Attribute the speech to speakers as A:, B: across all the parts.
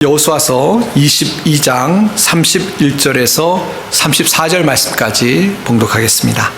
A: 여호수아서 22장 31절에서 34절 말씀까지 봉독하겠습니다.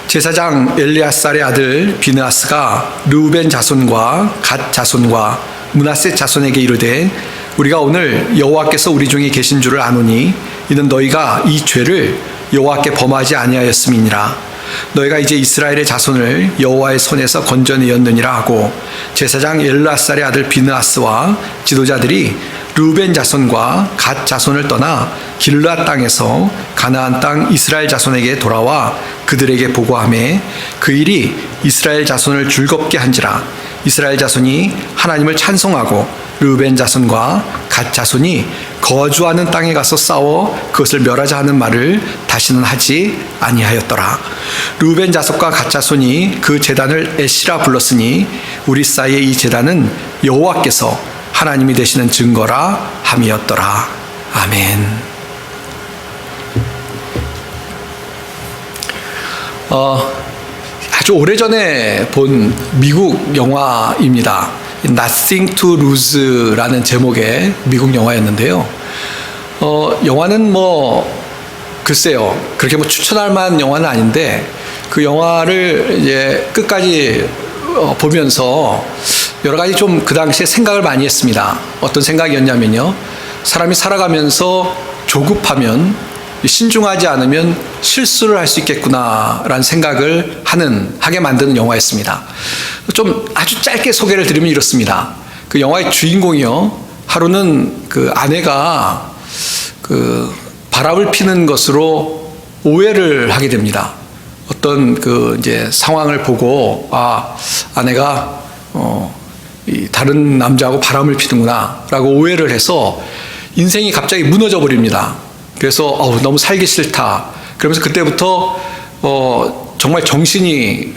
A: 제사장 엘리아살의 아들 비느하스가 르우벤 자손과 갓 자손과 므낫세 자손에게 이르되 우리가 오늘 여호와께서 우리 중에 계신 줄을 아노니 이는 너희가 이 죄를 여호와께 범하지 아니하였음이니라. 너희가 이제 이스라엘의 자손을 여호와의 손에서 건져내었느니라 하고 제사장 엘리아살의 아들 비느하스와 지도자들이 르우벤 자손과 갓 자손을 떠나 길르앗 땅에서 가나안 땅 이스라엘 자손에게 돌아와 그들에게 보고하매 그 일이 이스라엘 자손을 즐겁게 한지라. 이스라엘 자손이 하나님을 찬송하고 르우벤 자손과 갓 자손이 거주하는 땅에 가서 싸워 그것을 멸하자 하는 말을 다시는 하지 아니하였더라. 르우벤 자손과 갓 자손이 그 제단을 에시라 불렀으니 우리 사이의 이 제단은 여호와께서 하나님이 되시는 증거라 함이었더라. 아멘. 아주 오래전에 본 미국 영화입니다. Nothing to Lose라는 제목의 미국 영화였는데요. 영화는 글쎄요, 그렇게 추천할 만한 영화는 아닌데 그 영화를 이제 끝까지 보면서 여러 가지 좀 그 당시에 생각을 많이 했습니다. 어떤 생각이었냐면요, 사람이 살아가면서 조급하면, 신중하지 않으면 실수를 할 수 있겠구나라는 생각을 하게 만드는 영화였습니다. 좀 아주 짧게 소개를 드리면 이렇습니다. 그 영화의 주인공이요, 하루는 그 아내가 그 바람을 피는 것으로 오해를 하게 됩니다. 어떤 이제 상황을 보고 아내가 다른 남자하고 바람을 피는구나라고 오해를 해서 인생이 갑자기 무너져 버립니다. 그래서 너무 살기 싫다. 그러면서 그때부터 정말 정신이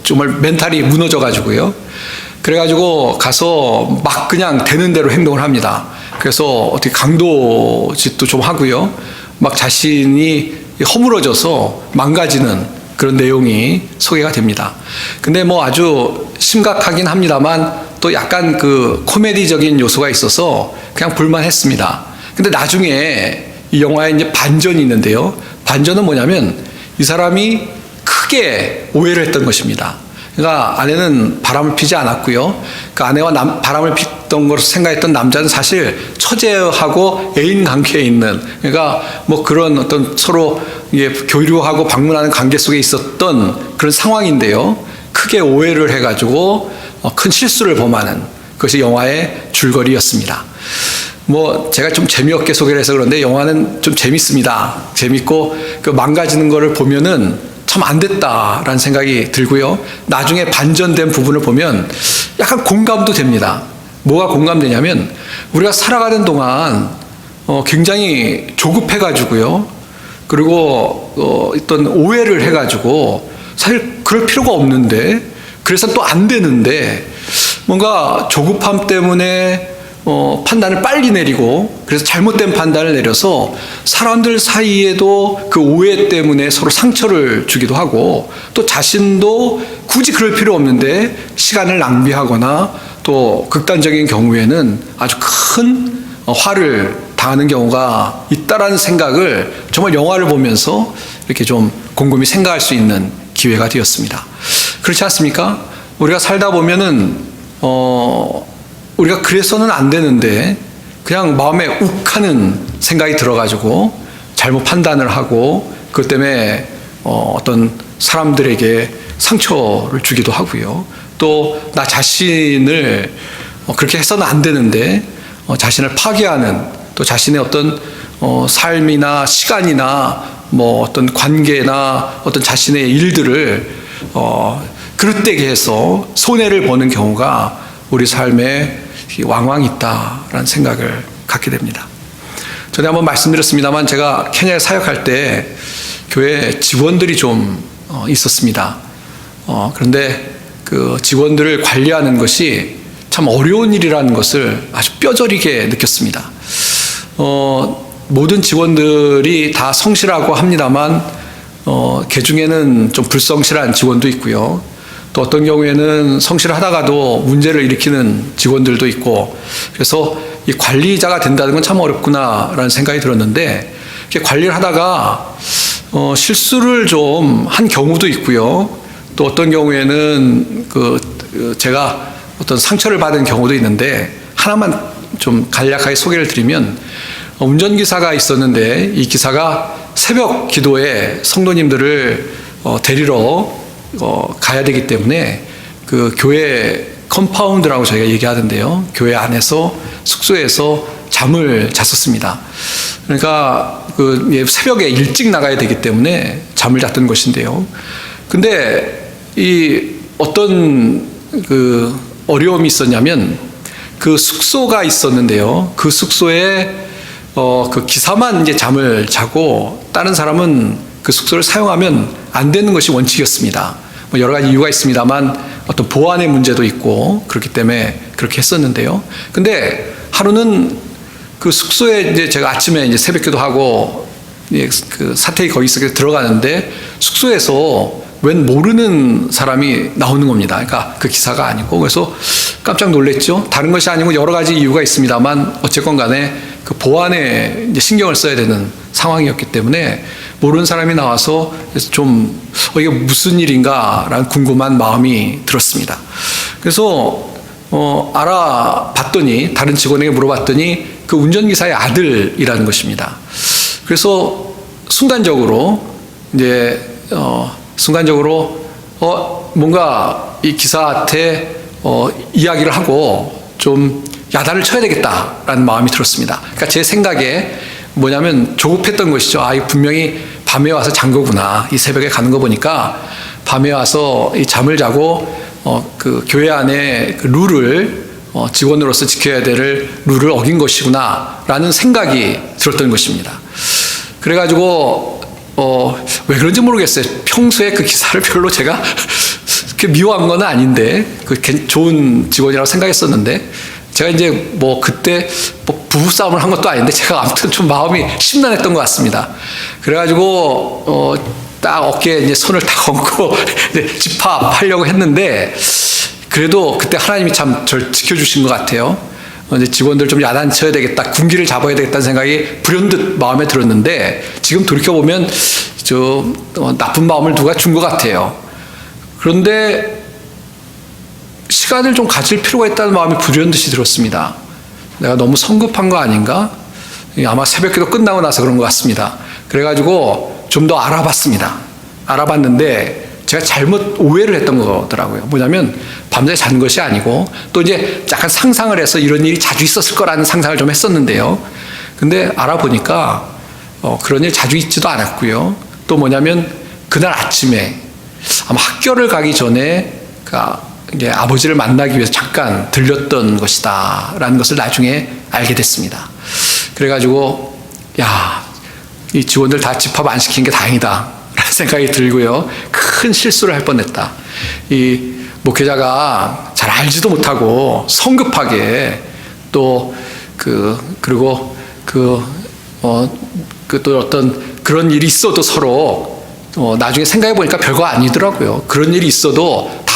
A: 정말 멘탈이 무너져 가지고요. 그래가지고 가서 막 그냥 되는 대로 행동을 합니다. 그래서 어떻게 강도짓도 좀 하고요. 막 자신이 허물어져서 망가지는 그런 내용이 소개가 됩니다. 근데 아주 심각하긴 합니다만 또 약간 그 코미디적인 요소가 있어서 그냥 볼만했습니다. 근데 나중에 이 영화에 이제 반전이 있는데요. 반전은 뭐냐면 이 사람이 크게 오해를 했던 것입니다. 그러니까 아내는 바람을 피지 않았고요. 그 아내와 바람을 피던 것으로 생각했던 남자는 사실 처제하고 애인 관계에 있는, 그러니까 그런 어떤 서로 교류하고 방문하는 관계 속에 있었던 그런 상황인데요. 크게 오해를 해가지고 큰 실수를 범하는 그것이 영화의 줄거리였습니다. 제가 좀 재미없게 소개를 해서 그런데 영화는 좀 재밌습니다. 재밌고 그 망가지는 거를 보면은 참 안 됐다라는 생각이 들고요. 나중에 반전된 부분을 보면 약간 공감도 됩니다. 뭐가 공감되냐면 우리가 살아가는 동안 굉장히 조급해가지고요. 그리고 어떤 오해를 해가지고 사실 그럴 필요가 없는데, 그래서 또 안 되는데 뭔가 조급함 때문에 판단을 빨리 내리고, 그래서 잘못된 판단을 내려서 사람들 사이에도 그 오해 때문에 서로 상처를 주기도 하고, 또 자신도 굳이 그럴 필요 없는데 시간을 낭비하거나 또 극단적인 경우에는 아주 큰 화를 당하는 경우가 있다라는 생각을 정말 영화를 보면서 이렇게 좀 곰곰이 생각할 수 있는 기회가 되었습니다. 그렇지 않습니까? 우리가 살다 보면은 우리가 그래서는 안 되는데 그냥 마음에 욱하는 생각이 들어가지고 잘못 판단을 하고 그것 때문에 어떤 사람들에게 상처를 주기도 하고요. 또 나 자신을 그렇게 해서는 안 되는데 자신을 파괴하는, 또 자신의 어떤 삶이나 시간이나 어떤 관계나 어떤 자신의 일들을 그릇되게 해서 손해를 보는 경우가 우리 삶에 왕왕 있다라는 생각을 갖게 됩니다. 전에 한번 말씀드렸습니다만 제가 케냐에 사역할 때 교회 직원들이 좀 있었습니다. 그런데 그 직원들을 관리하는 것이 참 어려운 일이라는 것을 아주 뼈저리게 느꼈습니다. 모든 직원들이 다 성실하고 합니다만 그 중에는 좀 불성실한 직원도 있고요. 또 어떤 경우에는 성실하다가도 문제를 일으키는 직원들도 있고, 그래서 이 관리자가 된다는 건 참 어렵구나라는 생각이 들었는데, 이렇게 관리를 하다가 실수를 좀 한 경우도 있고요. 또 어떤 경우에는 제가 어떤 상처를 받은 경우도 있는데, 하나만 좀 간략하게 소개를 드리면, 운전기사가 있었는데 이 기사가 새벽 기도에 성도님들을 데리러 가야 되기 때문에 그 교회 컴파운드라고 저희가 얘기하던데요. 교회 안에서 숙소에서 잠을 잤었습니다. 그러니까 새벽에 일찍 나가야 되기 때문에 잠을 잤던 것인데요. 근데 이 어떤 어려움이 있었냐면, 그 숙소가 있었는데요. 그 숙소에 그 기사만 이제 잠을 자고 다른 사람은 그 숙소를 사용하면 안 되는 것이 원칙이었습니다. 뭐 여러 가지 이유가 있습니다만 어떤 보안의 문제도 있고 그렇기 때문에 그렇게 했었는데요. 근데 하루는 그 숙소에 이제 제가 아침에 이제 새벽기도 하고 그 사택이 거기 있어서 들어가는데 숙소에서 웬 모르는 사람이 나오는 겁니다. 그러니까 그 기사가 아니고, 그래서 깜짝 놀랐죠. 다른 것이 아니고 여러 가지 이유가 있습니다만 어쨌건 간에 그 보안에 이제 신경을 써야 되는 상황이었기 때문에 모르는 사람이 나와서 좀 이게 무슨 일인가라는 궁금한 마음이 들었습니다. 그래서 알아봤더니, 다른 직원에게 물어봤더니 그 운전기사의 아들이라는 것입니다. 그래서 순간적으로 뭔가 이 기사한테 이야기를 하고 좀 야단을 쳐야 되겠다라는 마음이 들었습니다. 그러니까 제 생각에 뭐냐면 조급했던 것이죠. 이 분명히 밤에 와서 잔 거구나. 이 새벽에 가는 거 보니까 밤에 와서 이 잠을 자고 그 교회 안에 그 룰을 직원으로서 지켜야 될 룰을 어긴 것이구나라는 생각이 들었던 것입니다. 그래가지고 왜 그런지 모르겠어요. 평소에 그 기사를 별로 제가 그렇게 미워한 건 아닌데, 좋은 직원이라고 생각했었는데, 제가 이제 뭐 그때 부부싸움을 한 것도 아닌데 제가 아무튼 좀 마음이 심란했던 것 같습니다. 그래가지고 딱 어깨에 이제 손을 딱 얹고 집합하려고 했는데, 그래도 그때 하나님이 참 저를 지켜주신 것 같아요. 이제 직원들 좀 야단쳐야 되겠다, 군기를 잡아야 되겠다는 생각이 불현듯 마음에 들었는데, 지금 돌이켜보면 나쁜 마음을 누가 준 것 같아요. 그런데 시간을 좀 가질 필요가 있다는 마음이 불현듯이 들었습니다. 내가 너무 성급한 거 아닌가? 아마 새벽기도 끝나고 나서 그런 것 같습니다. 그래가지고 좀 더 알아봤습니다. 알아봤는데 제가 잘못 오해를 했던 거더라고요. 뭐냐면 밤새 잔 것이 아니고, 또 이제 약간 상상을 해서 이런 일이 자주 있었을 거라는 상상을 좀 했었는데요. 근데 알아보니까 그런 일 자주 있지도 않았고요. 또 뭐냐면 그날 아침에 아마 학교를 가기 전에 이제 아버지를 만나기 위해서 잠깐 들렸던 것이다 라는 것을 나중에 알게 됐습니다. 그래가지고 이 직원들 다 집합 안 시킨 게 다행이다 라는 생각이 들고요. 큰 실수를 할 뻔했다. 이 목회자가 잘 알지도 못하고 성급하게 그리고 또 어떤 그런 일이 있어도 서로 나중에 생각해 보니까 별거 아니더라고요. 그런 일이 있어도 다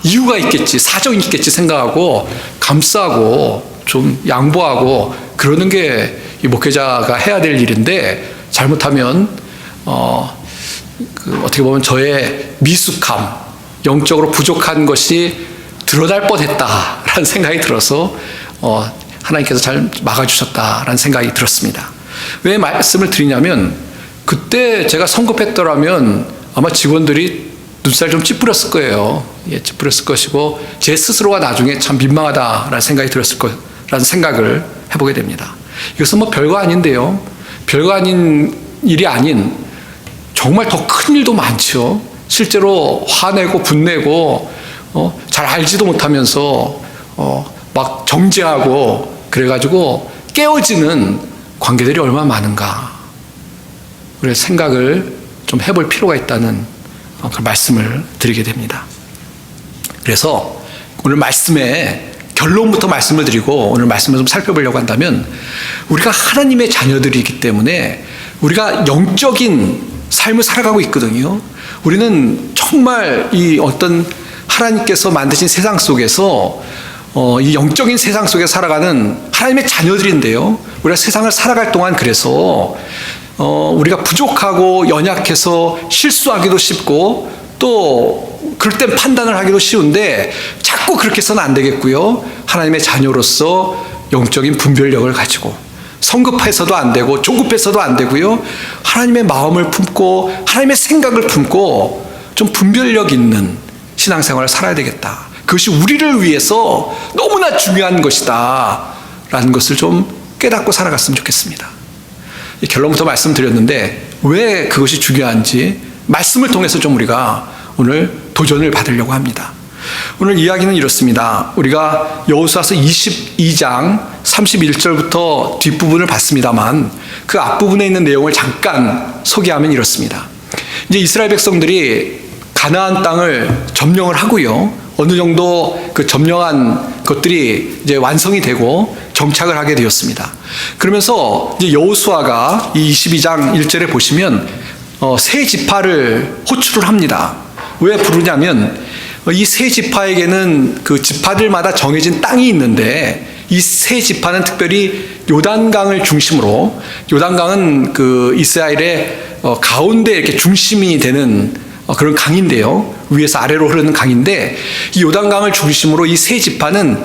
A: 이유가 있겠지, 사정이 있겠지 생각하고 감싸고 좀 양보하고 그러는 게 이 목회자가 해야 될 일인데, 잘못하면 어떻게 보면 저의 미숙함, 영적으로 부족한 것이 드러날 뻔했다라는 생각이 들어서 하나님께서 잘 막아주셨다라는 생각이 들었습니다. 왜 말씀을 드리냐면, 그때 제가 성급했더라면 아마 직원들이 눈살 좀 찌푸렸을 거예요. 찌푸렸을 것이고, 제 스스로가 나중에 참 민망하다라는 생각이 들었을 거라는 생각을 해보게 됩니다. 이것은 뭐 별거 아닌데요. 별거 아닌 일이 아닌 정말 더 큰 일도 많죠. 실제로 화내고 분내고 잘 알지도 못하면서 막 정죄하고 그래가지고 깨어지는 관계들이 얼마나 많은가. 그래서 생각을 좀 해볼 필요가 있다는 그 말씀을 드리게 됩니다. 그래서 오늘 말씀에 결론부터 말씀을 드리고 오늘 말씀을 좀 살펴보려고 한다면, 우리가 하나님의 자녀들이기 때문에 우리가 영적인 삶을 살아가고 있거든요. 우리는 정말 이 어떤 하나님께서 만드신 세상 속에서 이 영적인 세상 속에 살아가는 하나님의 자녀들인데요. 우리가 세상을 살아갈 동안 그래서 우리가 부족하고 연약해서 실수하기도 쉽고 또 그럴 땐 판단을 하기도 쉬운데 자꾸 그렇게 해서는 안 되겠고요. 하나님의 자녀로서 영적인 분별력을 가지고 성급해서도 안 되고 조급해서도 안 되고요. 하나님의 마음을 품고 하나님의 생각을 품고 좀 분별력 있는 신앙생활을 살아야 되겠다. 그것이 우리를 위해서 너무나 중요한 것이다 라는 것을 좀 깨닫고 살아갔으면 좋겠습니다. 이 결론부터 말씀드렸는데 왜 그것이 중요한지 말씀을 통해서 좀 우리가 오늘 도전을 받으려고 합니다. 오늘 이야기는 이렇습니다. 우리가 여호수아서 22장 31절부터 뒷부분을 봤습니다만 그 앞부분에 있는 내용을 잠깐 소개하면 이렇습니다. 이제 이스라엘 백성들이 가나안 땅을 점령을 하고요. 어느 정도 그 점령한 것들이 이제 완성이 되고 정착을 하게 되었습니다. 그러면서 이제 여호수아가 이 22장 1절에 보시면 세 지파를 호출을 합니다. 왜 부르냐면 이 세 지파에게는 그 지파들마다 정해진 땅이 있는데 이 세 지파는 특별히 요단강을 중심으로, 요단강은 그 이스라엘의 가운데 이렇게 중심이 되는 그런 강인데요. 위에서 아래로 흐르는 강인데 이 요단강을 중심으로 이 세 지파는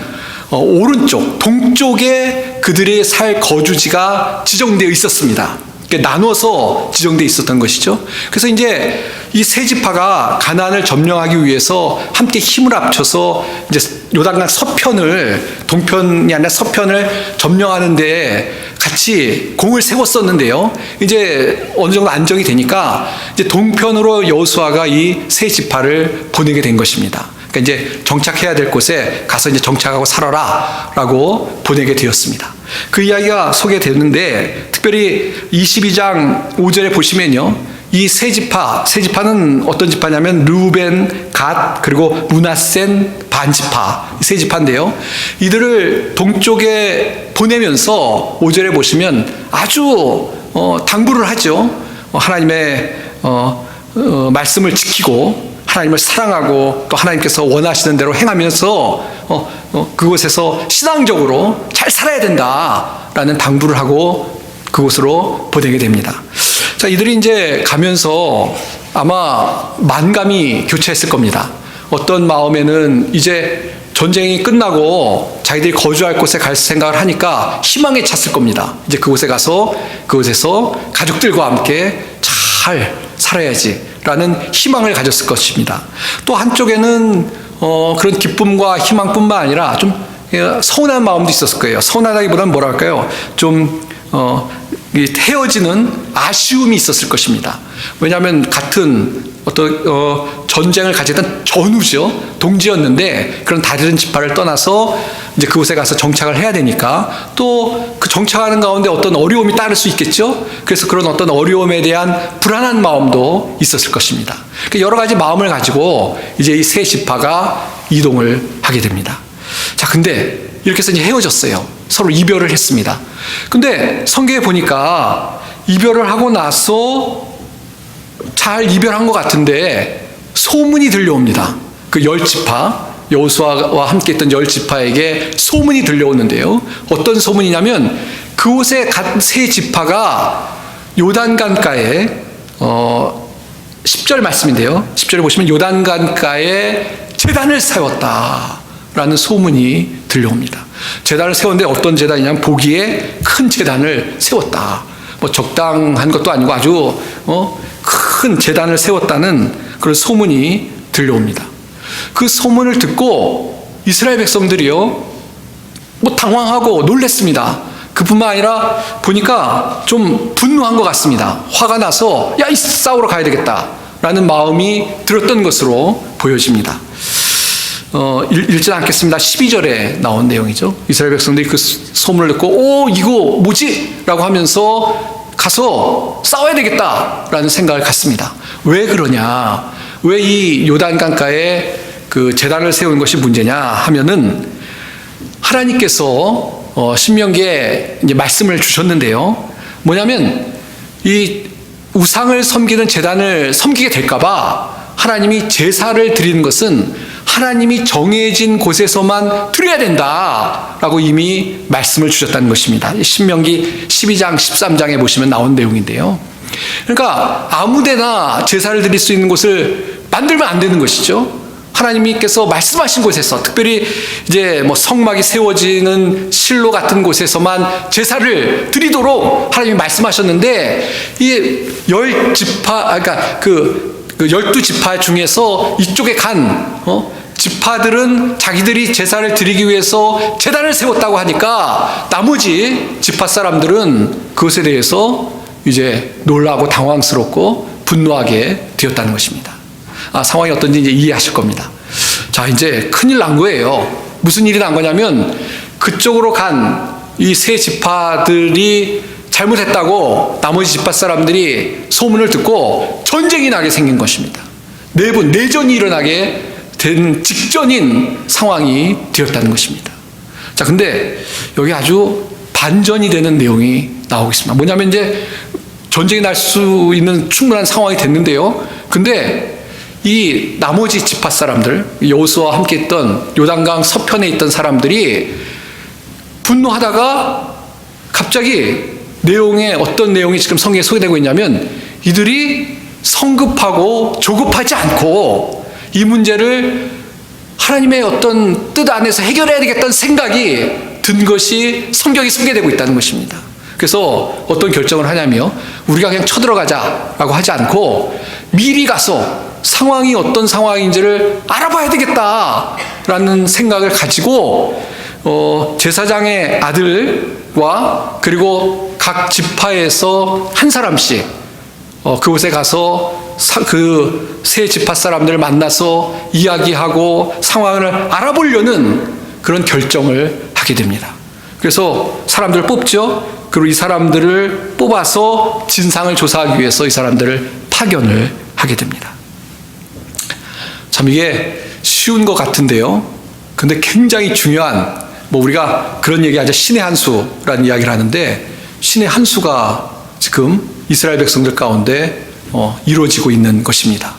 A: 오른쪽, 동쪽에 그들의 살 거주지가 지정되어 있었습니다. 나눠서 지정되어 있었던 것이죠. 그래서 이제 이 세 지파가 가나안을 점령하기 위해서 함께 힘을 합쳐서 이제 요단강 서편을, 동편이 아니라 서편을 점령하는 데 같이 공을 세웠었는데요. 이제 어느 정도 안정이 되니까 이제 동편으로 여호수아가 이 세 지파를 보내게 된 것입니다. 그러니까 이제 정착해야 될 곳에 가서 이제 정착하고 살아라라고 보내게 되었습니다. 그 이야기가 소개되는데 특별히 22장 5절에 보시면요. 이 세 지파는 어떤 지파냐면 르우벤, 갓, 그리고 므낫센, 반지파, 세 지파인데요. 이들을 동쪽에 보내면서 5절에 보시면 아주 당부를 하죠. 하나님의 말씀을 지키고 하나님을 사랑하고 또 하나님께서 원하시는 대로 행하면서 그곳에서 신앙적으로 잘 살아야 된다라는 당부를 하고 그곳으로 보내게 됩니다. 자, 이들이 이제 가면서 아마 만감이 교차했을 겁니다. 어떤 마음에는 이제 전쟁이 끝나고 자기들이 거주할 곳에 갈 생각을 하니까 희망에 찼을 겁니다. 이제 그곳에 가서 그곳에서 가족들과 함께 잘 살아야지라는 희망을 가졌을 것입니다. 또 한쪽에는 그런 기쁨과 희망뿐만 아니라 좀 서운한 마음도 있었을 거예요. 서운하다기보다는 뭐랄까요? 좀 헤어지는 아쉬움이 있었을 것입니다. 왜냐하면 같은 어떤 전쟁을 가지던 전우죠. 동지였는데 그런 다른 지파를 떠나서 이제 그곳에 가서 정착을 해야 되니까 또 그 정착하는 가운데 어떤 어려움이 따를 수 있겠죠. 그래서 그런 어떤 어려움에 대한 불안한 마음도 있었을 것입니다. 여러 가지 마음을 가지고 이제 이 세 지파가 이동을 하게 됩니다. 자, 근데 이렇게 해서 이제 헤어졌어요. 서로 이별을 했습니다. 근데 성경에 보니까 이별을 하고 나서 잘 이별한 것 같은데 소문이 들려옵니다. 그 10지파, 여호수아와 함께 했던 10지파에게 소문이 들려오는데요. 어떤 소문이냐면 그곳에 간 세 지파가 요단강가에 10절 말씀인데요. 10절에 보시면 요단강가에 제단을 세웠다라는 소문이 들려옵니다. 제단을 세웠는데 어떤 제단이냐면 보기에 큰 제단을 세웠다. 뭐 적당한 것도 아니고 아주 큰 제단을 세웠다는 그런 소문이 들려옵니다. 그 소문을 듣고 이스라엘 백성들이요, 뭐 당황하고 놀랬습니다. 그뿐만 아니라 보니까 좀 분노한 것 같습니다. 화가 나서 야, 이 싸우러 가야 되겠다라는 마음이 들었던 것으로 보여집니다. 읽지 않겠습니다. 12절에 나온 내용이죠. 이스라엘 백성들이 그 소문을 듣고 이거 뭐지? 라고 하면서 가서 싸워야 되겠다라는 생각을 갖습니다. 왜 그러냐? 왜 이 요단강가에 그 제단을 세운 것이 문제냐 하면은 하나님께서 신명기에 이제 말씀을 주셨는데요. 뭐냐면 이 우상을 섬기는 제단을 섬기게 될까봐 하나님이 제사를 드리는 것은 하나님이 정해진 곳에서만 드려야 된다라고 이미 말씀을 주셨다는 것입니다. 신명기 12장 13장에 보시면 나온 내용인데요. 그러니까 아무데나 제사를 드릴 수 있는 곳을 만들면 안 되는 것이죠. 하나님께서 말씀하신 곳에서, 특별히 이제 뭐 성막이 세워지는 실로 같은 곳에서만 제사를 드리도록 하나님이 말씀하셨는데, 이 10지파, 그러니까 그 12지파 중에서 이쪽에 간 지파들은 자기들이 제사를 드리기 위해서 제단을 세웠다고 하니까 나머지 지파 사람들은 그것에 대해서 이제 놀라고 당황스럽고 분노하게 되었다는 것입니다. 상황이 어떤지 이제 이해하실 겁니다. 자, 이제 큰일 난 거예요. 무슨 일이 난 거냐면, 그쪽으로 간 이 세 지파들이 잘못했다고 나머지 지파 사람들이 소문을 듣고 전쟁이 나게 생긴 것입니다. 내전이 일어나게 된 직전인 상황이 되었다는 것입니다. 자, 근데 여기 아주 반전이 되는 내용이 나오고 있습니다. 뭐냐면 이제 전쟁이 날 수 있는 충분한 상황이 됐는데요. 근데 이 나머지 지파 사람들, 여호수아와 함께 있던 요단강 서편에 있던 사람들이 분노하다가 갑자기 어떤 내용이 지금 성경에 소개되고 있냐면, 이들이 성급하고 조급하지 않고 이 문제를 하나님의 어떤 뜻 안에서 해결해야 되겠다는 생각이 든 것이 성경에 소개되고 있다는 것입니다. 그래서 어떤 결정을 하냐며, 우리가 그냥 쳐들어가자라고 하지 않고 미리 가서 상황이 어떤 상황인지를 알아봐야 되겠다라는 생각을 가지고 제사장의 아들과 그리고 각 지파에서 한 사람씩 그곳에 가서 그 세 지파 사람들을 만나서 이야기하고 상황을 알아보려는 그런 결정을 하게 됩니다. 그래서 사람들을 뽑죠. 그리고 이 사람들을 뽑아서 진상을 조사하기 위해서 이 사람들을 파견을 하게 됩니다. 참 이게 쉬운 것 같은데요. 근데 굉장히 중요한, 우리가 그런 얘기하죠. 신의 한 수라는 이야기를 하는데, 신의 한 수가 지금 이스라엘 백성들 가운데 이루어지고 있는 것입니다.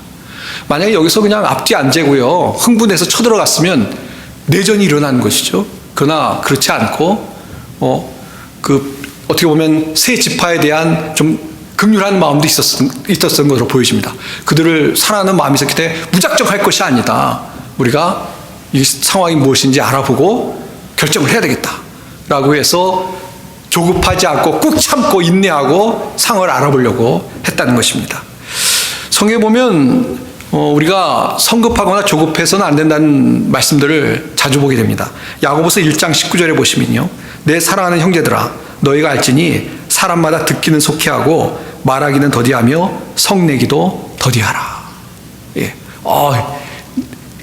A: 만약에 여기서 그냥 앞뒤 안 재고요, 흥분해서 쳐들어갔으면 내전이 일어나는 것이죠. 그러나 그렇지 않고 어떻게 보면 세 지파에 대한 좀 긍휼한 마음도 있었던 것으로 보여집니다. 그들을 사랑하는 마음이 있었기 때문에 무작정 할 것이 아니다. 우리가 이 상황이 무엇인지 알아보고 결정을 해야 되겠다라고 해서 조급하지 않고 꾹 참고 인내하고 상황을 알아보려고 했다는 것입니다. 성경에 보면 우리가 성급하거나 조급해서는 안 된다는 말씀들을 자주 보게 됩니다. 야고보서 1장 19절에 보시면요, 내 사랑하는 형제들아, 너희가 알지니 사람마다 듣기는 속히하고 말하기는 더디하며 성내기도 더디하라. 예.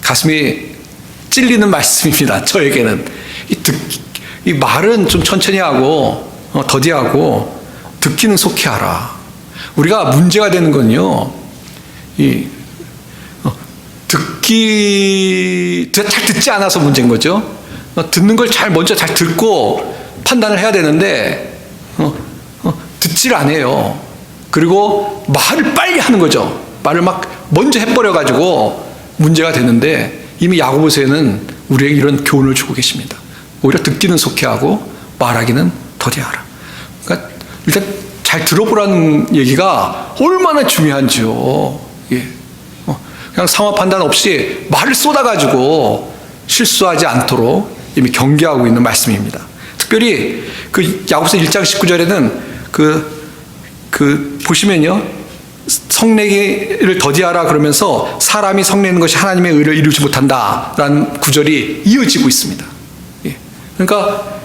A: 가슴이 찔리는 말씀입니다. 저에게는 이 말은 좀 천천히 하고 더디하고 듣기는 속히하라. 우리가 문제가 되는 건요, 잘 듣지 않아서 문제인 거죠. 듣는 걸 먼저 잘 듣고 판단을 해야 되는데 듣지를 않아요. 그리고 말을 빨리 하는 거죠. 말을 막 먼저 해버려가지고 문제가 되는데, 이미 야고보서에는 우리에게 이런 교훈을 주고 계십니다. 오히려 듣기는 속히하고 말하기는 더디하라. 그러니까 일단 잘 들어보라는 얘기가 얼마나 중요한지요. 예. 그냥 상황 판단 없이 말을 쏟아가지고 실수하지 않도록 이미 경계하고 있는 말씀입니다. 특별히 그 야고보서 1장 19절에는 보시면요, 성내기를 더디하라 그러면서 사람이 성내는 것이 하나님의 의를 이루지 못한다라는 구절이 이어지고 있습니다. 예. 그러니까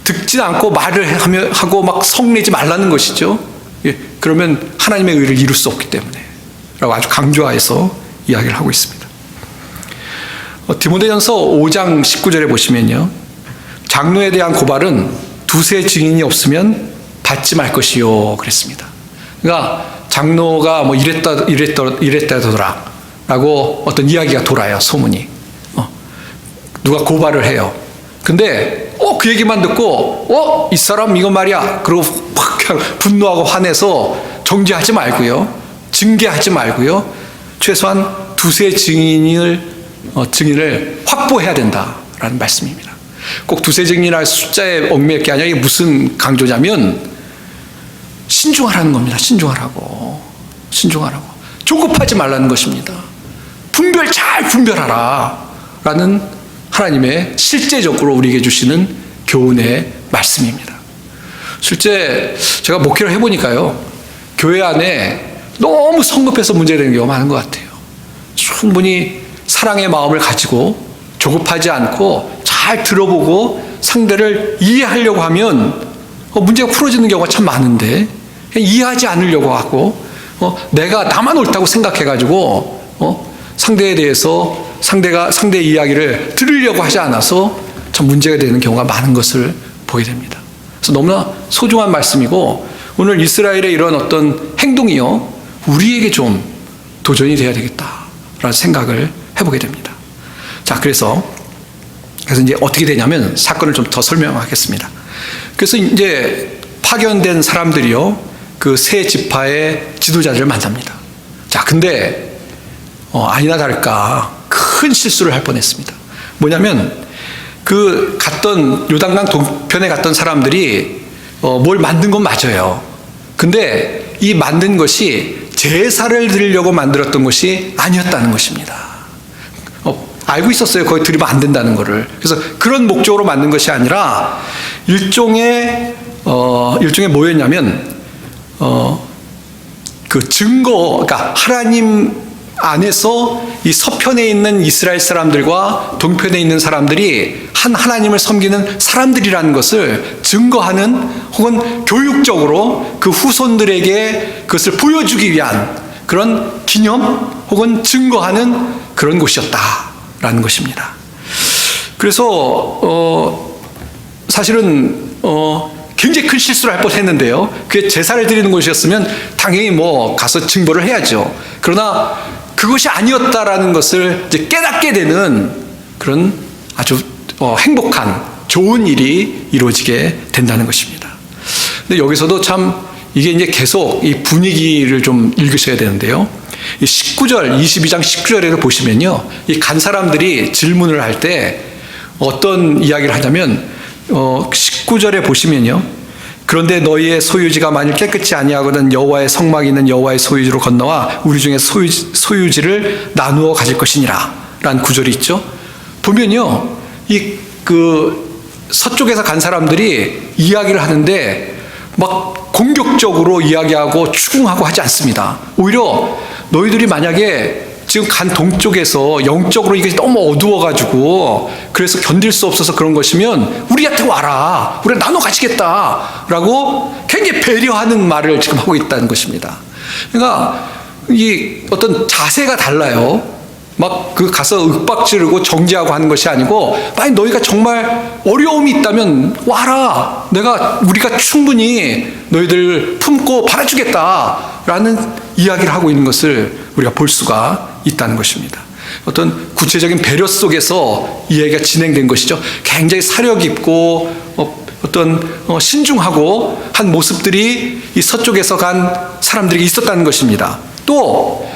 A: 듣지 않고 말을 하고 막 성내지 말라는 것이죠. 예. 그러면 하나님의 의를 이룰 수 없기 때문에 라고 아주 강조해서 이야기를 하고 있습니다. 디모데전서 5장 19절에 보시면요, 장로에 대한 고발은 두세 증인이 없으면 받지 말 것이요 그랬습니다. 그러니까 장로가 뭐 이랬다더라 라고 어떤 이야기가 돌아요. 소문이. 누가 고발을 해요. 근데 그 얘기만 듣고 이 사람 이거 말이야 그러고 확 분노하고 화내서 정죄하지 말고요, 징계하지 말고요, 최소한 두세 증인을 증인을 확보해야 된다라는 말씀입니다. 꼭 두세 증인이나 숫자에 얽매일 게 아니라 이게 무슨 강조냐면 신중하라는 겁니다. 신중하라고. 조급하지 말라는 것입니다. 잘 분별하라 라는 하나님의 실제적으로 우리에게 주시는 교훈의 말씀입니다. 실제 제가 목회를 해보니까요, 교회 안에 너무 성급해서 문제되는 경우가 많은 것 같아요. 충분히 사랑의 마음을 가지고 조급하지 않고 잘 들어보고 상대를 이해하려고 하면 문제가 풀어지는 경우가 참 많은데, 이해하지 않으려고 하고 내가 나만 옳다고 생각해가지고 상대에 대해서 상대의 이야기를 들으려고 하지 않아서 참 문제가 되는 경우가 많은 것을 보게 됩니다. 그래서 너무나 소중한 말씀이고, 오늘 이스라엘의 이런 어떤 행동이요, 우리에게 좀 도전이 돼야 되겠다라는 생각을 해보게 됩니다. 자, 그래서 이제 어떻게 되냐면 사건을 좀 더 설명하겠습니다. 그래서 이제 파견된 사람들이요, 그 세 지파의 지도자들을 만납니다. 자, 근데 아니나 다를까 큰 실수를 할 뻔했습니다. 뭐냐면 그 갔던 요단강 동편에 갔던 사람들이 뭘 만든 건 맞아요. 근데 이 만든 것이 제사를 드리려고 만들었던 것이 아니었다는 것입니다. 알고 있었어요. 거기 들이면 안 된다는 거를. 그래서 그런 목적으로 만든 것이 아니라 일종의 뭐였냐면 그 증거, 그러니까 하나님 안에서 이 서편에 있는 이스라엘 사람들과 동편에 있는 사람들이 한 하나님을 섬기는 사람들이라는 것을 증거하는, 혹은 교육적으로 그 후손들에게 그것을 보여주기 위한 그런 기념 혹은 증거하는 그런 곳이었다라는 것입니다. 그래서 사실은 굉장히 큰 실수를 할 뻔했는데요. 그게 제사를 드리는 곳이었으면 당연히 뭐 가서 증거를 해야죠. 그러나 그것이 아니었다라는 것을 이제 깨닫게 되는 그런 아주 행복한 좋은 일이 이루어지게 된다는 것입니다. 근데 여기서도 참 이게 이제 계속 이 분위기를 좀 읽으셔야 되는데요. 이 19절, 22장 19절에도 보시면요, 이 간 사람들이 질문을 할 때 어떤 이야기를 하냐면 19절에 보시면요, 그런데 너희의 소유지가 만일 깨끗이 아니하거든 여호와의 성막이 있는 여호와의 소유지로 건너와 우리 중에 소유지를 나누어 가질 것이니라 라는 구절이 있죠. 보면요, 이 서쪽에서 간 사람들이 이야기를 하는데 막 공격적으로 이야기하고 추궁하고 하지 않습니다. 오히려 너희들이 만약에 지금 간 동쪽에서 영적으로 이게 너무 어두워가지고 그래서 견딜 수 없어서 그런 것이면 우리한테 와라, 우리가 나눠 가지겠다 라고 굉장히 배려하는 말을 지금 하고 있다는 것입니다. 그러니까 이 어떤 자세가 달라요. 막 가서 윽박지르고 정지하고 하는 것이 아니고, 만약 너희가 정말 어려움이 있다면 와라, 우리가 충분히 너희들 품고 바라주겠다라는 이야기를 하고 있는 것을 우리가 볼 수가 있다는 것입니다. 어떤 구체적인 배려 속에서 이야기가 진행된 것이죠. 굉장히 사려 깊고 신중하고 한 모습들이 이 서쪽에서 간 사람들에게 있었다는 것입니다. 또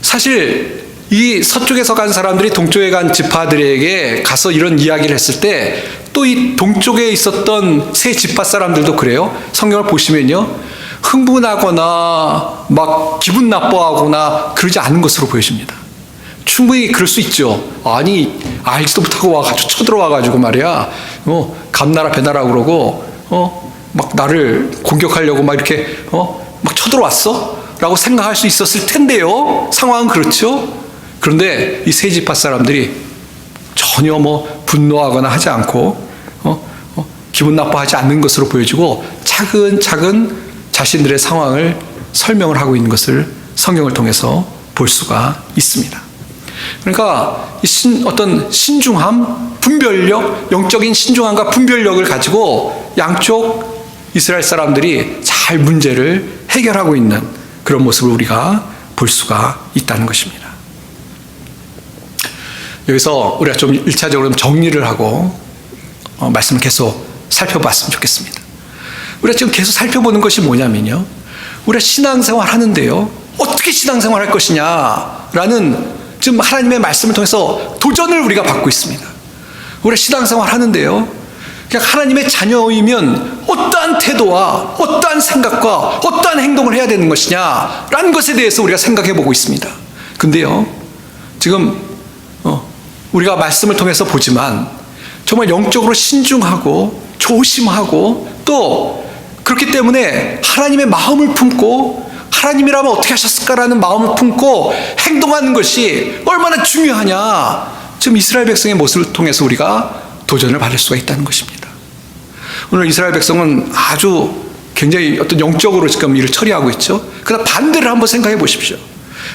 A: 사실 이 서쪽에서 간 사람들이 동쪽에 간 지파들에게 가서 이런 이야기를 했을 때 또 이 동쪽에 있었던 세 지파 사람들도 그래요. 성경을 보시면요, 흥분하거나 막 기분 나빠하거나 그러지 않은 것으로 보여집니다. 충분히 그럴 수 있죠. 아니 알지도 못하고 와가지고 쳐들어와가지고 말이야, 감나라 배나라 그러고 막 나를 공격하려고 막 이렇게 막 쳐들어왔어? 라고 생각할 수 있었을 텐데요. 상황은 그렇죠. 그런데 이 세 지파 사람들이 전혀 분노하거나 하지 않고 기분 나빠하지 않는 것으로 보여지고 차근차근 자신들의 상황을 설명을 하고 있는 것을 성경을 통해서 볼 수가 있습니다. 그러니까 어떤 신중함, 분별력, 영적인 신중함과 분별력을 가지고 양쪽 이스라엘 사람들이 잘 문제를 해결하고 있는 그런 모습을 우리가 볼 수가 있다는 것입니다. 여기서 우리가 좀 1차적으로 정리를 하고 말씀을 계속 살펴봤으면 좋겠습니다. 우리가 지금 계속 살펴보는 것이 뭐냐면요, 우리가 신앙생활 하는데요, 어떻게 신앙생활 할 것이냐라는 지금 하나님의 말씀을 통해서 도전을 우리가 받고 있습니다. 우리가 신앙생활 하는데요, 그냥 하나님의 자녀이면 어떠한 태도와 어떠한 생각과 어떠한 행동을 해야 되는 것이냐라는 것에 대해서 우리가 생각해 보고 있습니다. 근데요, 지금 우리가 말씀을 통해서 보지만 정말 영적으로 신중하고 조심하고 또 그렇기 때문에 하나님의 마음을 품고 하나님이라면 어떻게 하셨을까라는 마음을 품고 행동하는 것이 얼마나 중요하냐, 지금 이스라엘 백성의 모습을 통해서 우리가 도전을 받을 수가 있다는 것입니다. 오늘 이스라엘 백성은 아주 굉장히 어떤 영적으로 지금 일을 처리하고 있죠. 그러나 반대를 한번 생각해 보십시오.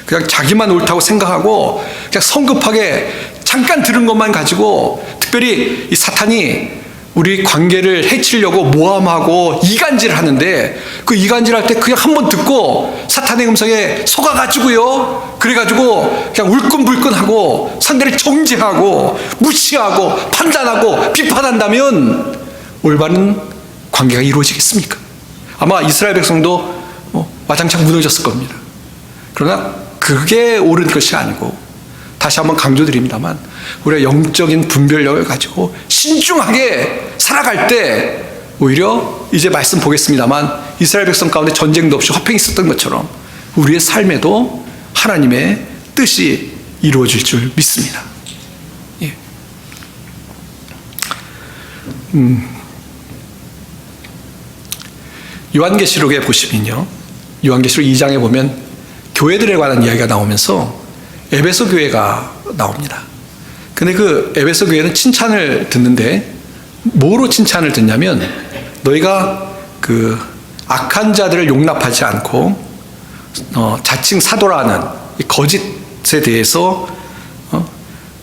A: 그냥 자기만 옳다고 생각하고 그냥 성급하게 잠깐 들은 것만 가지고, 특별히 이 사탄이 우리 관계를 해치려고 모함하고 이간질을 하는데, 그 이간질할 때 그냥 한번 듣고 사탄의 음성에 속아가지고요, 그래가지고 그냥 울끈불끈하고 상대를 정죄하고 무시하고 판단하고 비판한다면 올바른 관계가 이루어지겠습니까? 아마 이스라엘 백성도 와장창 무너졌을 겁니다. 그러나 그게 옳은 것이 아니고, 다시 한번 강조드립니다만, 우리가 영적인 분별력을 가지고 신중하게 살아갈 때 오히려 이제 말씀 보겠습니다만, 이스라엘 백성 가운데 전쟁도 없이 화평이 있었던 것처럼 우리의 삶에도 하나님의 뜻이 이루어질 줄 믿습니다. 예. 요한계시록에 보시면요, 요한계시록 2장에 보면 교회들에 관한 이야기가 나오면서 에베소 교회가 나옵니다. 근데 그 에베소 교회는 칭찬을 듣는데, 뭐로 칭찬을 듣냐면, 너희가 그 악한 자들을 용납하지 않고 자칭 사도라는 이 거짓에 대해서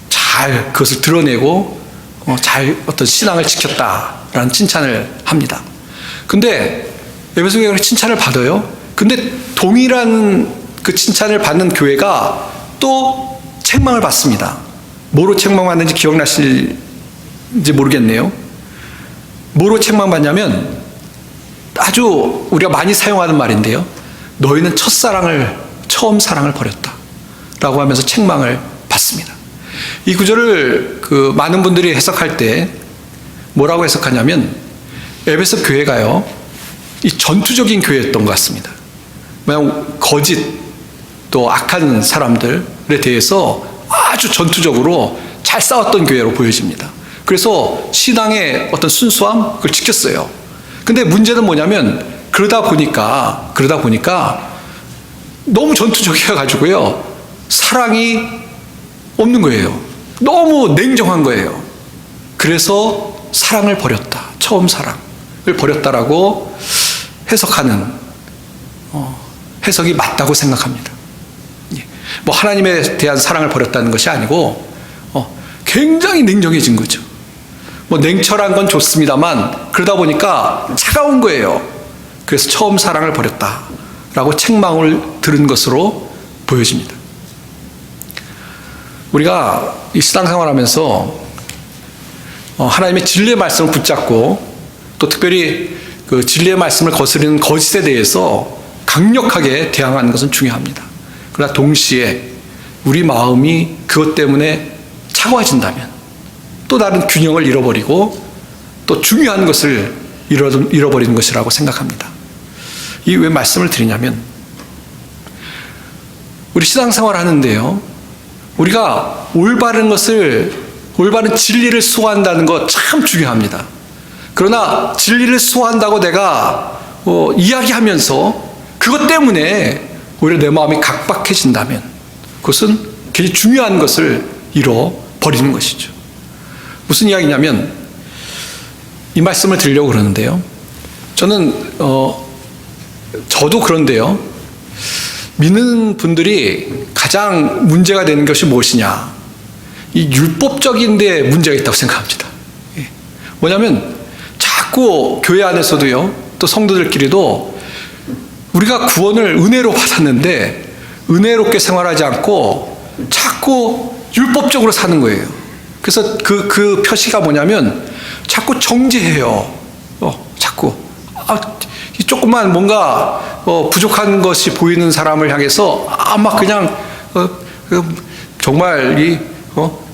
A: 잘 그것을 드러내고 잘 어떤 신앙을 지켰다라는 칭찬을 합니다. 근데 에베소 교회가 칭찬을 받아요. 근데 동일한 그 칭찬을 받는 교회가 또 책망을 받습니다. 뭐로 책망받는지 기억나실지 모르겠네요. 뭐로 책망받냐면, 아주 우리가 많이 사용하는 말인데요, 너희는 처음 사랑을 버렸다 라고 하면서 책망을 받습니다. 이 구절을 그 많은 분들이 해석할 때 뭐라고 해석하냐면, 에베소 교회가요, 이 전투적인 교회였던 것 같습니다. 그냥 거짓 또 악한 사람들에 대해서 아주 전투적으로 잘 싸웠던 교회로 보여집니다. 그래서 신앙의 어떤 순수함, 그걸 지켰어요. 근데 문제는 뭐냐면, 그러다 보니까 너무 전투적이어가지고요, 사랑이 없는 거예요. 너무 냉정한 거예요. 그래서 사랑을 버렸다, 처음 사랑을 버렸다라고 해석하는 해석이 맞다고 생각합니다. 뭐 하나님에 대한 사랑을 버렸다는 것이 아니고 굉장히 냉정해진 거죠. 뭐 냉철한 건 좋습니다만 그러다 보니까 차가운 거예요. 그래서 처음 사랑을 버렸다라고 책망을 들은 것으로 보여집니다. 우리가 이 신앙생활하면서 하나님의 진리의 말씀을 붙잡고, 또 특별히 그 진리의 말씀을 거스르는 거짓에 대해서 강력하게 대항하는 것은 중요합니다. 그러나 동시에 우리 마음이 그것 때문에 차가워진다면 또 다른 균형을 잃어버리고 또 중요한 것을 잃어버리는 것이라고 생각합니다. 이 왜 말씀을 드리냐면, 우리 신앙생활 하는데요, 우리가 올바른 진리를 수호한다는 것 참 중요합니다. 그러나 진리를 수호한다고 내가 이야기하면서 그것 때문에 오히려 내 마음이 각박해진다면 그것은 굉장히 중요한 것을 잃어버리는 것이죠. 무슨 이야기냐면, 이 말씀을 드리려고 그러는데요, 저도 그런데요, 믿는 분들이 가장 문제가 되는 것이 무엇이냐, 이 율법적인 데 문제가 있다고 생각합니다. 뭐냐면 자꾸 교회 안에서도요, 또 성도들끼리도 우리가 구원을 은혜로 받았는데 은혜롭게 생활하지 않고 자꾸 율법적으로 사는 거예요. 그래서 그 표시가 뭐냐면 자꾸 정죄해요. 자꾸 이 조금만 뭔가 부족한 것이 보이는 사람을 향해서 막 그냥 정말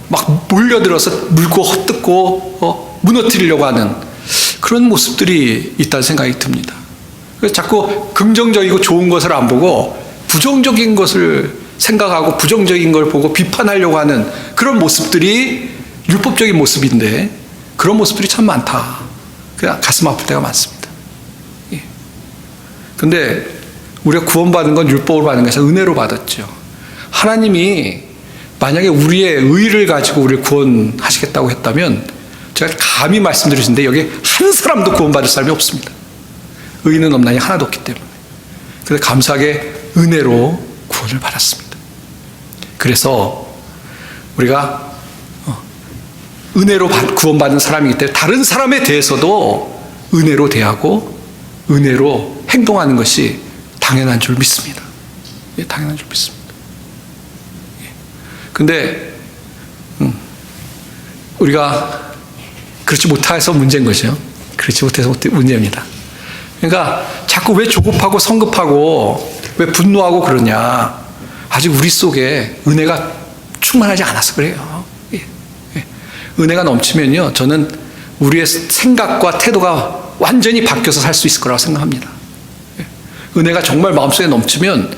A: 막 몰려들어서 물고 헛뜯고 무너뜨리려고 하는 그런 모습들이 있다는 생각이 듭니다. 그래서 자꾸 긍정적이고 좋은 것을 안 보고 부정적인 것을 생각하고 부정적인 걸 보고 비판하려고 하는 그런 모습들이 율법적인 모습인데 그런 모습들이 참 많다. 그냥 가슴 아플 때가 많습니다. 그런데 우리가 구원받은 건 율법으로 받은 것이 아니라 은혜로 받았죠. 하나님이 만약에 우리의 의를 가지고 우리를 구원하시겠다고 했다면 제가 감히 말씀드리는데 여기 한 사람도 구원받을 사람이 없습니다. 의는 없나니 하나도 없기 때문에. 그래서 감사하게 은혜로 구원을 받았습니다. 그래서 우리가 은혜로 구원받은 사람이기 때문에 다른 사람에 대해서도 은혜로 대하고 은혜로 행동하는 것이 당연한 줄 믿습니다. 예, 당연한 줄 믿습니다. 근데 우리가 그렇지 못해서 문제인 거죠. 그렇지 못해서 문제입니다. 그러니까 자꾸 왜 조급하고 성급하고 왜 분노하고 그러냐. 아직 우리 속에 은혜가 충만하지 않아서 그래요. 은혜가 넘치면요, 저는 우리의 생각과 태도가 완전히 바뀌어서 살 수 있을 거라고 생각합니다. 은혜가 정말 마음속에 넘치면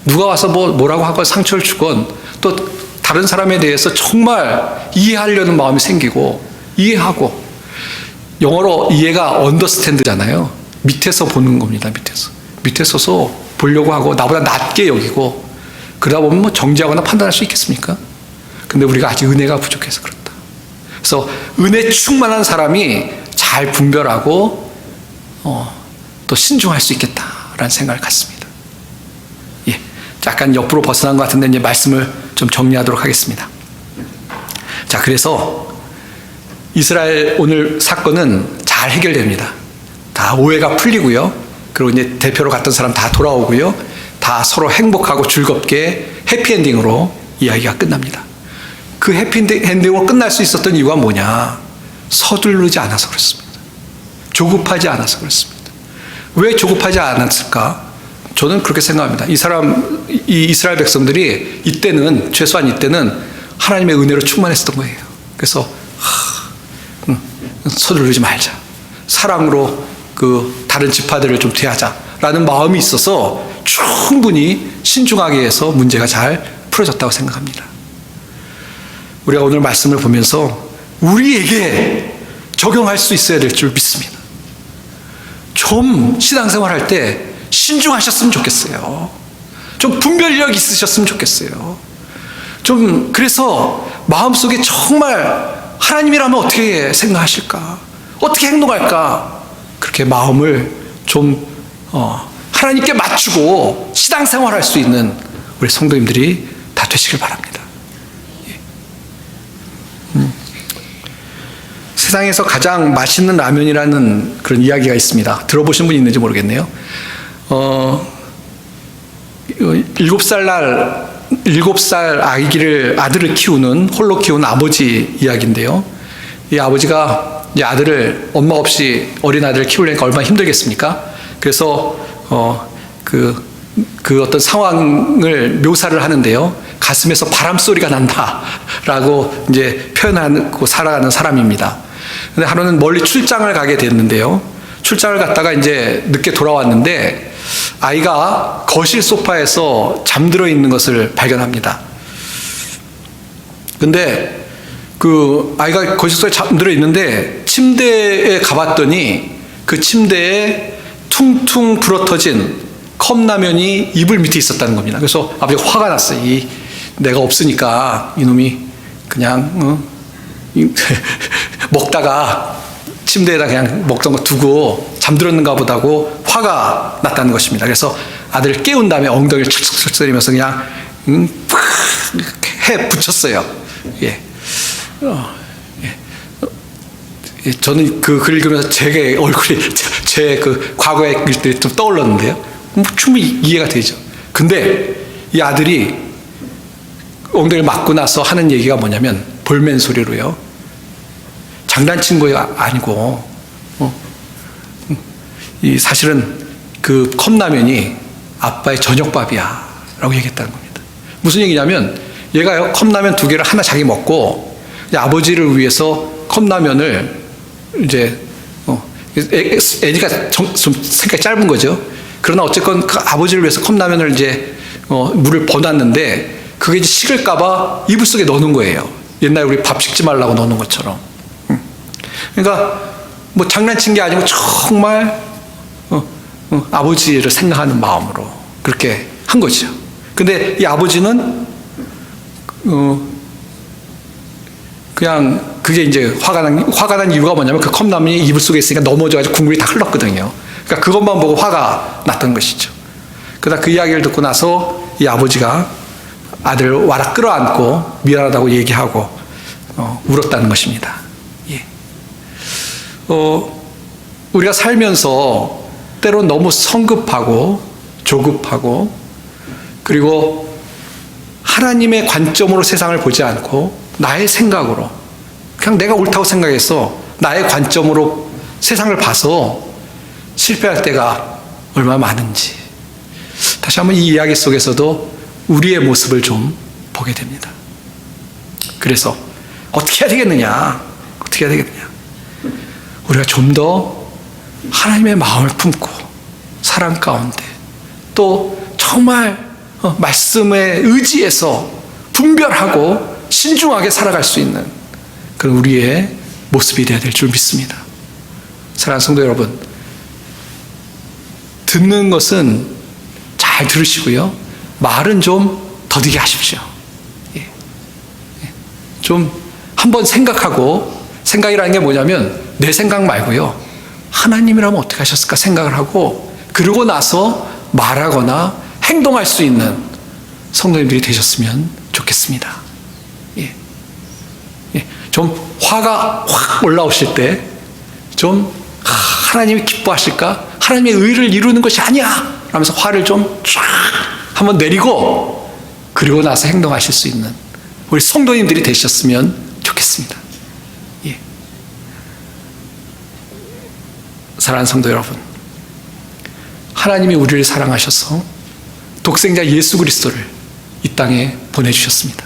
A: 누가 와서 뭐라고 하건 상처를 주건 또 다른 사람에 대해서 정말 이해하려는 마음이 생기고 이해하고, 영어로 이해가 understand잖아요. 밑에서 보는 겁니다. 밑에서서 보려고 하고 나보다 낮게 여기고 그러다 보면 뭐 정죄하거나 판단할 수 있겠습니까? 근데 우리가 아직 은혜가 부족해서 그렇다. 그래서 은혜 충만한 사람이 잘 분별하고 또 신중할 수 있겠다라는 생각을 갖습니다. 예, 약간 옆으로 벗어난 것 같은데 이제 말씀을 좀 정리하도록 하겠습니다. 자, 그래서 이스라엘 오늘 사건은 잘 해결됩니다. 다 오해가 풀리고요. 그리고 이제 대표로 갔던 사람 다 돌아오고요. 다 서로 행복하고 즐겁게 해피엔딩으로 이야기가 끝납니다. 그 해피엔딩으로 끝날 수 있었던 이유가 뭐냐? 서두르지 않아서 그렇습니다. 조급하지 않아서 그렇습니다. 왜 조급하지 않았을까? 저는 그렇게 생각합니다. 이 이스라엘 백성들이 이때는, 최소한 이때는 하나님의 은혜로 충만했었던 거예요. 그래서 서두르지 말자. 사랑으로 그 다른 지파들을 좀 대하자라는 마음이 있어서 충분히 신중하게 해서 문제가 잘 풀어졌다고 생각합니다. 우리가 오늘 말씀을 보면서 우리에게 적용할 수 있어야 될 줄 믿습니다. 좀 신앙생활 할 때 신중하셨으면 좋겠어요. 좀 분별력 있으셨으면 좋겠어요. 좀 그래서 마음속에 정말 하나님이라면 어떻게 생각하실까? 어떻게 행동할까? 그렇게 마음을 좀 하나님께 맞추고 신앙생활 할 수 있는 우리 성도님들이 다 되시길 바랍니다. 세상에서 가장 맛있는 라면이라는 그런 이야기가 있습니다. 들어보신 분이 있는지 모르겠네요. 7살 아들을 키우는, 홀로 키우는 아버지 이야기인데요. 이 아버지가 이 아들을, 엄마 없이 어린 아들을 키우려니까 얼마나 힘들겠습니까? 그래서 그 어떤 상황을 묘사를 하는데요. 가슴에서 바람 소리가 난다라고 이제 표현하고 살아가는 사람입니다. 근데 하루는 멀리 출장을 가게 됐는데요. 출장을 갔다가 이제 늦게 돌아왔는데 아이가 거실 소파에서 잠들어 있는 것을 발견합니다. 근데 그 아이가 거실 소파에 잠들어 있는데 침대에 가봤더니 그 침대에 퉁퉁 불어터진 컵라면이 이불 밑에 있었다는 겁니다. 그래서 아버지가 화가 났어요. 내가 없으니까 이놈이 그냥 먹다가 침대에다 그냥 먹던 거 두고 잠들었는가 보다고 화가 났다는 것입니다. 그래서 아들을 깨운 다음에 엉덩이를 척척 때리면서 그냥 해 붙였어요. 예. 저는 그 글을 읽으면서 제 얼굴이 제 그 과거의 글들이 좀 떠올랐는데요. 충분히 이해가 되죠. 근데 이 아들이 엉덩이를 맞고 나서 하는 얘기가 뭐냐면 볼멘 소리로요. 장난친 거가 아니고 이 사실은 그 컵라면이 아빠의 저녁밥이야 라고 얘기했다는 겁니다. 무슨 얘기냐면 얘가 컵라면 2개를 하나 자기 먹고 이제 아버지를 위해서 컵라면을 이제 애니까 좀 생각이 짧은 거죠. 그러나 어쨌건 그 아버지를 위해서 컵라면을 이제 물을 버놨는데 그게 이제 식을까봐 이불 속에 넣는 거예요. 옛날에 우리 밥 식지 말라고 넣는 것처럼. 그러니까 뭐 장난친 게 아니고 정말 아버지를 생각하는 마음으로 그렇게 한 거죠. 근데 이 아버지는 그냥 그게 이제 화가 난 이유가 뭐냐면 그 컵라면이 이불 속에 있으니까 넘어져가지고 국물이 다 흘렀거든요. 그러니까 그것만 보고 화가 났던 것이죠. 그러다 그 이야기를 듣고 나서 이 아버지가 아들을 와라 끌어안고 미안하다고 얘기하고 울었다는 것입니다. 예. 우리가 살면서 때론 너무 성급하고 조급하고 그리고 하나님의 관점으로 세상을 보지 않고 나의 생각으로 그냥 내가 옳다고 생각해서 나의 관점으로 세상을 봐서 실패할 때가 얼마나 많은지 다시 한번 이 이야기 속에서도 우리의 모습을 좀 보게 됩니다. 그래서 어떻게 해야 되겠느냐? 어떻게 해야 되겠느냐? 우리가 좀 더 하나님의 마음을 품고 사랑 가운데 또 정말 말씀에 의지해서 분별하고 신중하게 살아갈 수 있는 그런 우리의 모습이 되어야 될 줄 믿습니다. 사랑하는 성도 여러분, 듣는 것은 잘 들으시고요. 말은 좀 더디게 하십시오. 좀 한번 생각하고, 생각이라는 게 뭐냐면 내 생각 말고요. 하나님이라면 어떻게 하셨을까 생각을 하고 그러고 나서 말하거나 행동할 수 있는 성도님들이 되셨으면 좋겠습니다. 좀 화가 확 올라오실 때 좀 하나님이 기뻐하실까? 하나님의 의를 이루는 것이 아니야! 라면서 화를 좀 쫙 한번 내리고 그리고 나서 행동하실 수 있는 우리 성도님들이 되셨으면 좋겠습니다. 사랑하는 성도 여러분, 하나님이 우리를 사랑하셔서 독생자 예수 그리스도를 이 땅에 보내주셨습니다.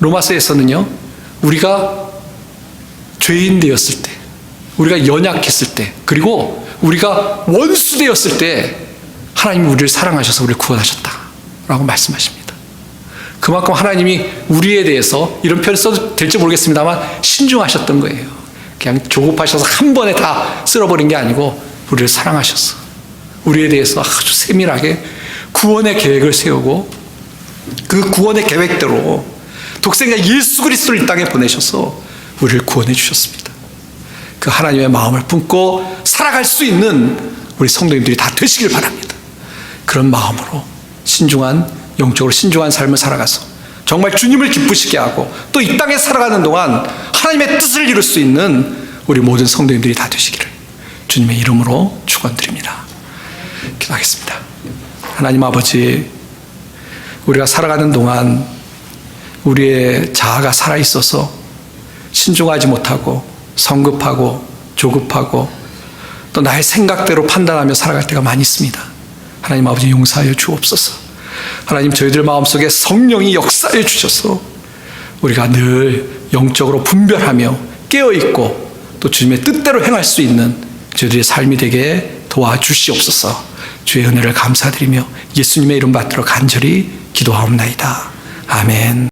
A: 로마서에서는요, 우리가 죄인 되었을 때, 우리가 연약했을 때, 그리고 우리가 원수 되었을 때 하나님이 우리를 사랑하셔서 우리를 구원하셨다라고 말씀하십니다. 그만큼 하나님이 우리에 대해서 이런 표현 써도 될지 모르겠습니다만 신중하셨던 거예요. 그냥 조급하셔서 한 번에 다 쓸어버린 게 아니고 우리를 사랑하셔서 우리에 대해서 아주 세밀하게 구원의 계획을 세우고 그 구원의 계획대로 독생자 예수 그리스도를 이 땅에 보내셔서 우리를 구원해 주셨습니다. 그 하나님의 마음을 품고 살아갈 수 있는 우리 성도님들이 다 되시길 바랍니다. 그런 마음으로 신중한, 영적으로 신중한 삶을 살아가서 정말 주님을 기쁘시게 하고 또 이 땅에 살아가는 동안 하나님의 뜻을 이룰 수 있는 우리 모든 성도님들이 다 되시기를 주님의 이름으로 축원드립니다. 기도하겠습니다. 하나님 아버지, 우리가 살아가는 동안 우리의 자아가 살아있어서 신중하지 못하고 성급하고 조급하고 또 나의 생각대로 판단하며 살아갈 때가 많이 있습니다. 하나님 아버지 용서하여 주옵소서. 하나님 저희들 마음속에 성령이 역사해 주셔서 우리가 늘 영적으로 분별하며 깨어있고 또 주님의 뜻대로 행할 수 있는 저희들의 삶이 되게 도와주시옵소서. 주의 은혜를 감사드리며 예수님의 이름 받들어 간절히 기도하옵나이다. 아멘.